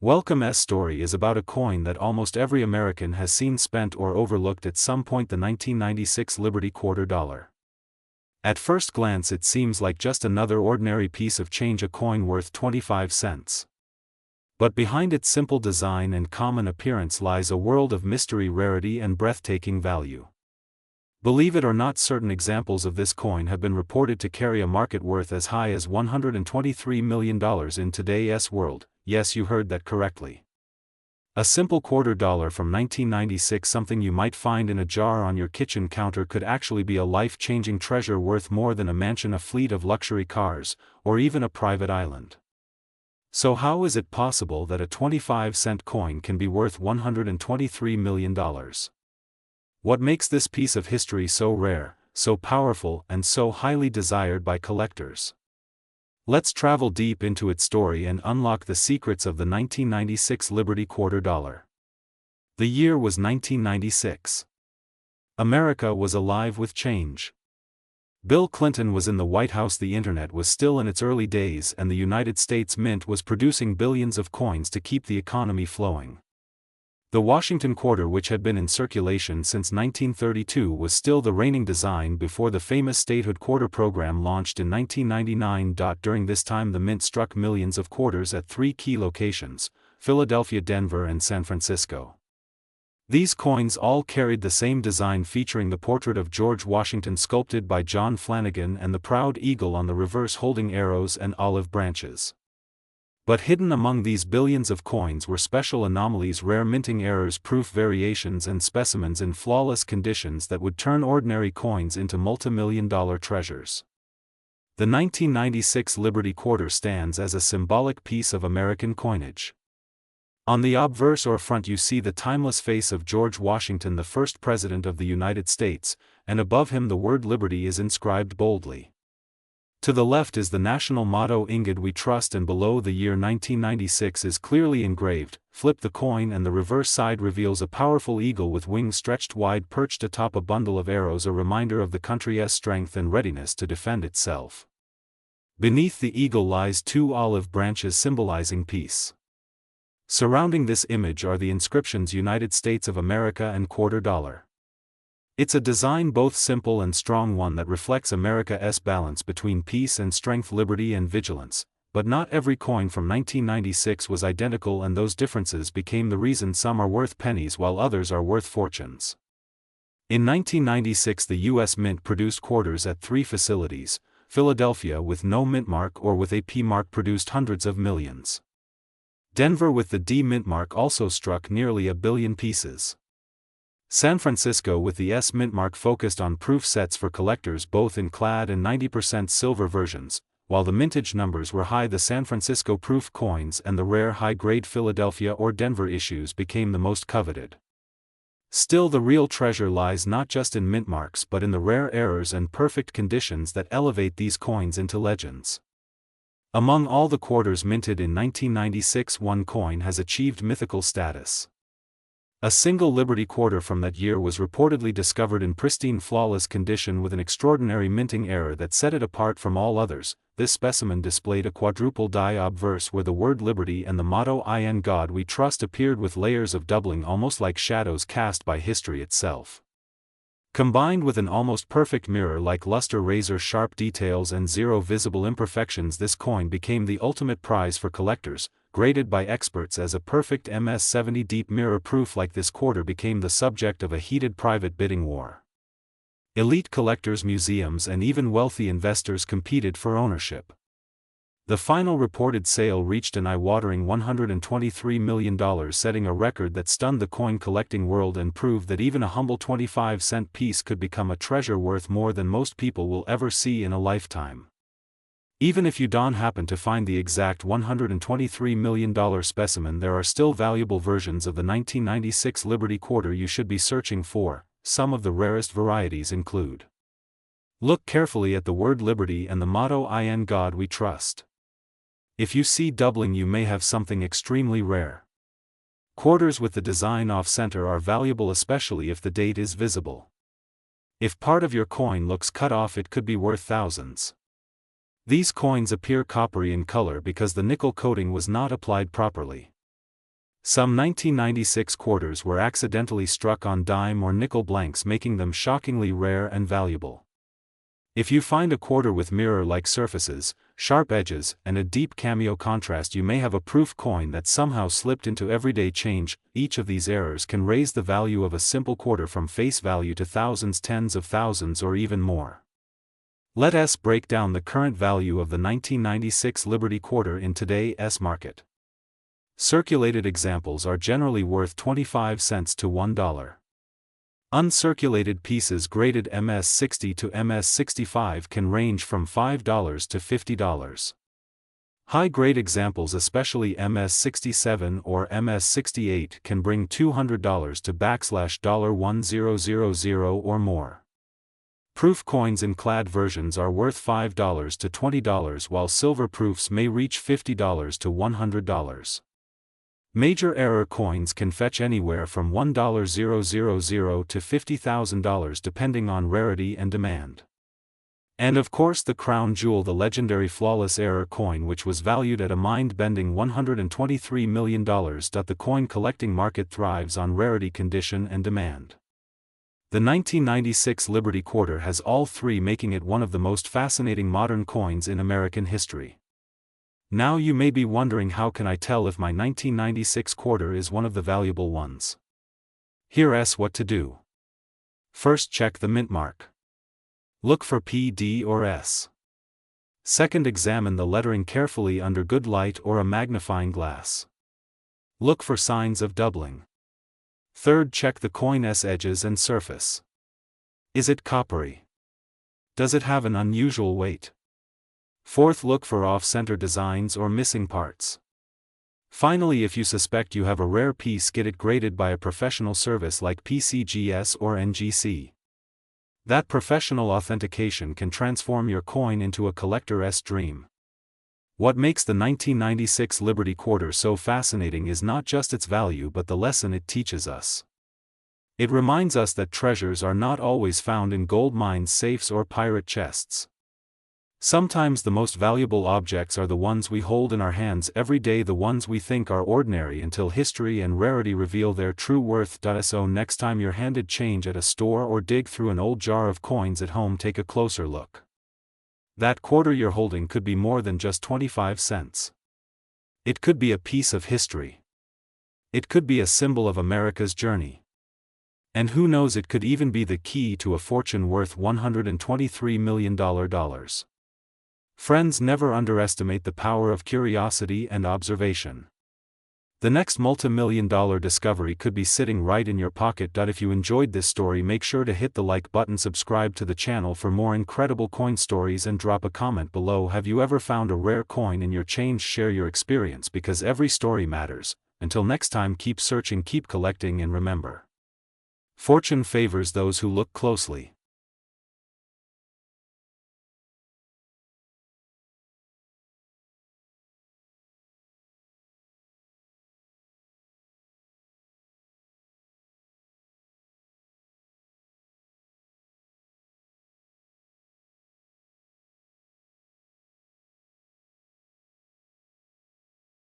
Welcome's story is about a coin that almost every American has seen spent or overlooked at some point: the 1996 Liberty Quarter Dollar. At first glance it seems like just another ordinary piece of change, a coin worth 25 cents. But behind its simple design and common appearance lies a world of mystery, rarity, and breathtaking value. Believe it or not, certain examples of this coin have been reported to carry a market worth as high as $123 million in today's world. Yes, you heard that correctly. A simple quarter dollar from 1996, something you might find in a jar on your kitchen counter, could actually be a life-changing treasure worth more than a mansion, a fleet of luxury cars, or even a private island. So how is it possible that a 25-cent coin can be worth $123 million? What makes this piece of history so rare, so powerful, and so highly desired by collectors? Let's travel deep into its story and unlock the secrets of the 1996 Liberty Quarter Dollar. The year was 1996. America was alive with change. Bill Clinton was in the White House, the internet was still in its early days, and the United States Mint was producing billions of coins to keep the economy flowing. The Washington quarter, which had been in circulation since 1932, was still the reigning design before the famous statehood quarter program launched in 1999. During this time, the Mint struck millions of quarters at three key locations: Philadelphia, Denver, and San Francisco. These coins all carried the same design, featuring the portrait of George Washington sculpted by John Flanagan and the proud eagle on the reverse holding arrows and olive branches. But hidden among these billions of coins were special anomalies, rare minting errors, proof variations, and specimens in flawless conditions that would turn ordinary coins into multi-million-dollar treasures. The 1996 Liberty Quarter stands as a symbolic piece of American coinage. On the obverse or front you see the timeless face of George Washington, the first President of the United States, and above him the word Liberty is inscribed boldly. To the left is the national motto, "In God We Trust," and below the year 1996 is clearly engraved. Flip the coin and the reverse side reveals a powerful eagle with wings stretched wide, perched atop a bundle of arrows, a reminder of the country's strength and readiness to defend itself. Beneath the eagle lies two olive branches symbolizing peace. Surrounding this image are the inscriptions "United States of America" and "Quarter Dollar." It's a design both simple and strong, one that reflects America's balance between peace and strength, liberty and vigilance. But not every coin from 1996 was identical, and those differences became the reason some are worth pennies while others are worth fortunes. In 1996 the U.S. Mint produced quarters at three facilities. Philadelphia, with no mint mark or with a P mark, produced hundreds of millions. Denver, with the D mint mark, also struck nearly a billion pieces. San Francisco, with the S mint mark, focused on proof sets for collectors, both in clad and 90% silver versions. While the mintage numbers were high, the San Francisco proof coins and the rare high-grade Philadelphia or Denver issues became the most coveted. Still, the real treasure lies not just in mint marks but in the rare errors and perfect conditions that elevate these coins into legends. Among all the quarters minted in 1996, one coin has achieved mythical status. A single Liberty quarter from that year was reportedly discovered in pristine, flawless condition with an extraordinary minting error that set it apart from all others. This specimen displayed a quadruple die obverse where the word Liberty and the motto "In God We Trust" appeared with layers of doubling, almost like shadows cast by history itself. Combined with an almost perfect mirror-like luster, razor-sharp details, and zero visible imperfections, this coin became the ultimate prize for collectors, graded by experts as a perfect MS-70. Deep mirror proof like this quarter became the subject of a heated private bidding war. Elite collectors, museums, and even wealthy investors competed for ownership. The final reported sale reached an eye-watering $123 million, setting a record that stunned the coin collecting world and proved that even a humble 25-cent piece could become a treasure worth more than most people will ever see in a lifetime. Even if you don't happen to find the exact $123 million specimen, there are still valuable versions of the 1996 Liberty Quarter you should be searching for. Some of the rarest varieties include: look carefully at the word Liberty and the motto "In God We Trust." If you see doubling, you may have something extremely rare. Quarters with the design off-center are valuable, especially if the date is visible. If part of your coin looks cut off, it could be worth thousands. These coins appear coppery in color because the nickel coating was not applied properly. Some 1996 quarters were accidentally struck on dime or nickel blanks, making them shockingly rare and valuable. If you find a quarter with mirror-like surfaces, sharp edges, and a deep cameo contrast, you may have a proof coin that somehow slipped into everyday change. Each of these errors can raise the value of a simple quarter from face value to thousands, tens of thousands, or even more. Let us break down the current value of the 1996 Liberty quarter in today's market. Circulated examples are generally worth 25 cents to $1. Uncirculated pieces graded MS-60 to MS-65 can range from $5 to $50. High-grade examples, especially MS-67 or MS-68, can bring $200 to $1000 or more. Proof coins in clad versions are worth $5 to $20, while silver proofs may reach $50 to $100. Major error coins can fetch anywhere from $1,000 to $50,000 depending on rarity and demand. And of course the crown jewel, the legendary flawless error coin, which was valued at a mind-bending $123 million. The coin collecting market thrives on rarity, condition, and demand. The 1996 Liberty quarter has all three, making it one of the most fascinating modern coins in American history. Now you may be wondering, how can I tell if my 1996 quarter is one of the valuable ones? Here's what to do. First, check the mint mark. Look for P, D, or S. Second, examine the lettering carefully under good light or a magnifying glass. Look for signs of doubling. Third, check the coin's edges and surface. Is it coppery? Does it have an unusual weight? Fourth, look for off-center designs or missing parts. Finally, if you suspect you have a rare piece, get it graded by a professional service like PCGS or NGC. That professional authentication can transform your coin into a collector's dream. What makes the 1996 Liberty quarter so fascinating is not just its value but the lesson it teaches us. It reminds us that treasures are not always found in gold mines, safes, or pirate chests. Sometimes the most valuable objects are the ones we hold in our hands every day, the ones we think are ordinary until history and rarity reveal their true worth. So next time you're handed change at a store or dig through an old jar of coins at home, take a closer look. That quarter you're holding could be more than just 25 cents. It could be a piece of history. It could be a symbol of America's journey. And who knows, it could even be the key to a fortune worth $123 million. Friends, never underestimate the power of curiosity and observation. The next multi-million-dollar discovery could be sitting right in your pocket. If you enjoyed this story, make sure to hit the like button, subscribe to the channel for more incredible coin stories, and drop a comment below. Have you ever found a rare coin in your change? Share your experience, because every story matters. Until next time, keep searching, keep collecting, and remember, fortune favors those who look closely.